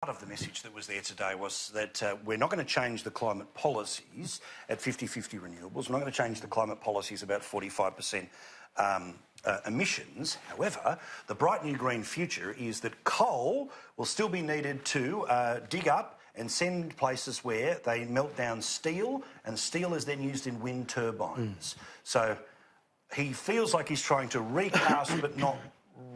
Part of the message that was there today was that we're not going to change the climate policies at 50-50 renewables. We're not going to change the climate policies about 45% emissions. However, the bright new green future is that coal will still be needed to dig up and send places where they melt down steel, and steel is then used in wind turbines. So he feels like he's trying to recast but not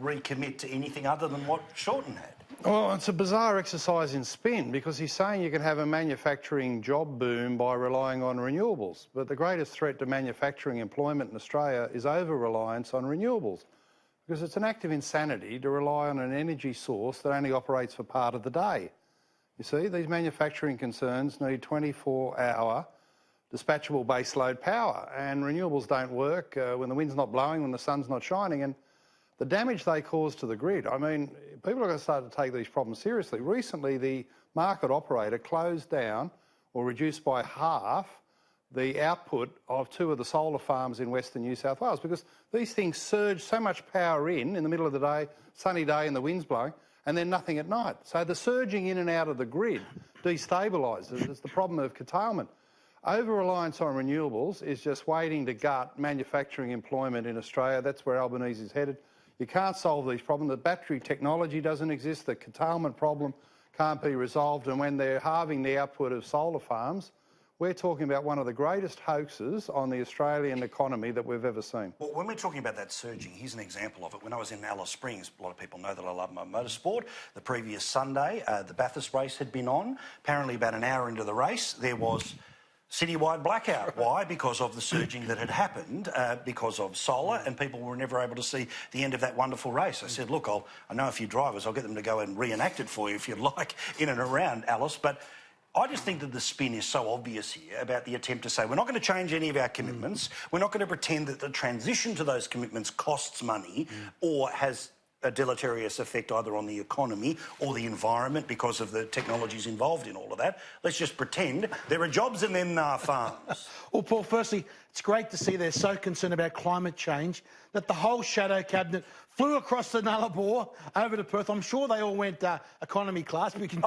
recommit to anything other than what Shorten had. Well, it's a bizarre exercise in spin, because he's saying you can have a manufacturing job boom by relying on renewables. But the greatest threat to manufacturing employment in Australia is over-reliance on renewables, because it's an act of insanity to rely on an energy source that only operates for part of the day. You see, these manufacturing concerns need 24-hour dispatchable baseload power, and renewables don't work when the wind's not blowing, when the sun's not shining, and the damage they cause to the grid. I mean, people are going to start to take these problems seriously. Recently, the market operator closed down or reduced by half the output of 2 of the solar farms in Western New South Wales, because these things surge so much power in the middle of the day, sunny day and the wind's blowing, and then nothing at night. So the surging in and out of the grid destabilises. It's the problem of curtailment. Over-reliance on renewables is just waiting to gut manufacturing employment in Australia. That's where Albanese is headed. You can't solve these problems. The battery technology doesn't exist. The curtailment problem can't be resolved. And when they're halving the output of solar farms, we're talking about one of the greatest hoaxes on the Australian economy that we've ever seen. Well, when we're talking about that surging, here's an example of it. When I was in Alice Springs, a lot of people know that I love my motorsport. The previous Sunday, the Bathurst race had been on. Apparently about an hour into the race, there was citywide blackout. Why? Because of the surging that had happened, because of solar, and people were never able to see the end of that wonderful race. I said, look, I know a few drivers, I'll get them to go and reenact it for you if you'd like, in and around Alice, but I just think that the spin is so obvious here about the attempt to say we're not going to change any of our commitments, we're not going to pretend that the transition to those commitments costs money or has a deleterious effect either on the economy or the environment because of the technologies involved in all of that. Let's just pretend there are jobs in them farms. Well, Paul, firstly, it's great to see they're so concerned about climate change that the whole shadow cabinet flew across the Nullarbor over to Perth. I'm sure they all went economy class. We can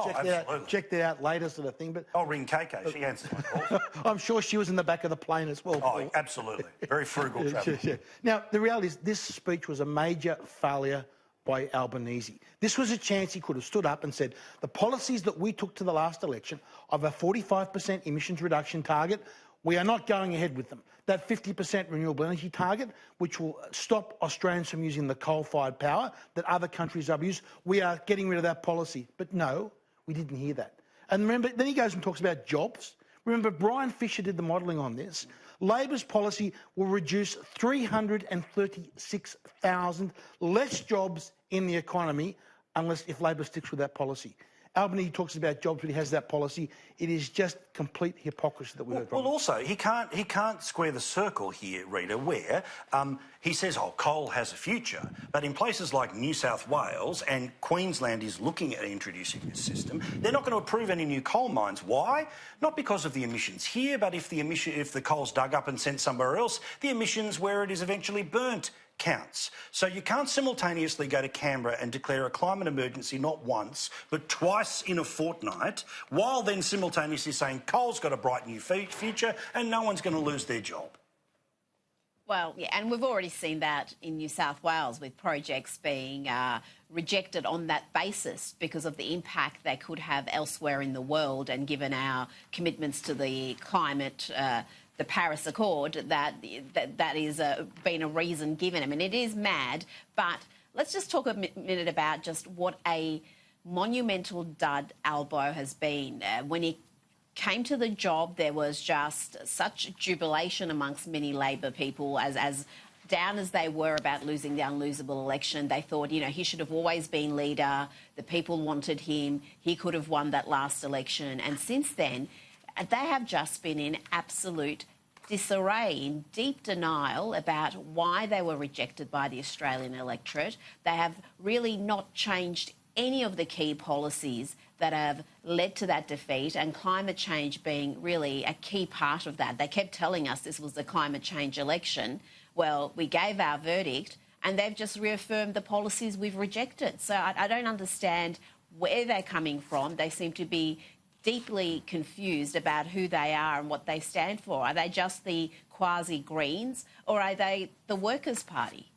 check that out later, sort of thing. But I'll ring KK. She answers my calls. I'm sure she was in the back of the plane as well, Paul. Oh, absolutely. Very frugal travel. Yeah. Now, the reality is this speech was a major failure by Albanese. This was a chance he could have stood up and said, the policies that we took to the last election of a 45% emissions reduction target, we are not going ahead with them. That 50% renewable energy target, which will stop Australians from using the coal-fired power that other countries have used, we are getting rid of that policy. But no, we didn't hear that. And remember, then he goes and talks about jobs. Remember, Brian Fisher did the modelling on this. Labor's policy will reduce 336,000 less jobs in the economy if Labor sticks with that policy. Albanese talks about jobs when he has that policy. It is just complete hypocrisy that we heard from him. Well, also, he can't square the circle here, Rita, where he says, oh, coal has a future, but in places like New South Wales and Queensland is looking at introducing this system, they're not going to approve any new coal mines. Why? Not because of the emissions here, but if the coal's dug up and sent somewhere else, the emissions where it is eventually burnt counts. So you can't simultaneously go to Canberra and declare a climate emergency not once, but twice in a fortnight, while then simultaneously saying coal's got a bright new future and no one's going to lose their job. Well, yeah, and we've already seen that in New South Wales with projects being rejected on that basis because of the impact they could have elsewhere in the world, and given our commitments to the climate the Paris Accord, that is been a reason given. I mean, it is mad, but let's just talk a minute about just what a monumental dud Albo has been. When he came to the job, there was just such jubilation amongst many Labor people, as down as they were about losing the unlosable election. They thought, you know, he should have always been leader. The people wanted him. He could have won that last election. And since then, they have just been in absolute disarray, in deep denial about why they were rejected by the Australian electorate. They have really not changed any of the key policies that have led to that defeat, and climate change being really a key part of that. They kept telling us this was the climate change election. Well, we gave our verdict and they've just reaffirmed the policies we've rejected. So I don't understand where they're coming from. They seem to be deeply confused about who they are and what they stand for. Are they just the quasi-Greens, or are they the Workers' Party?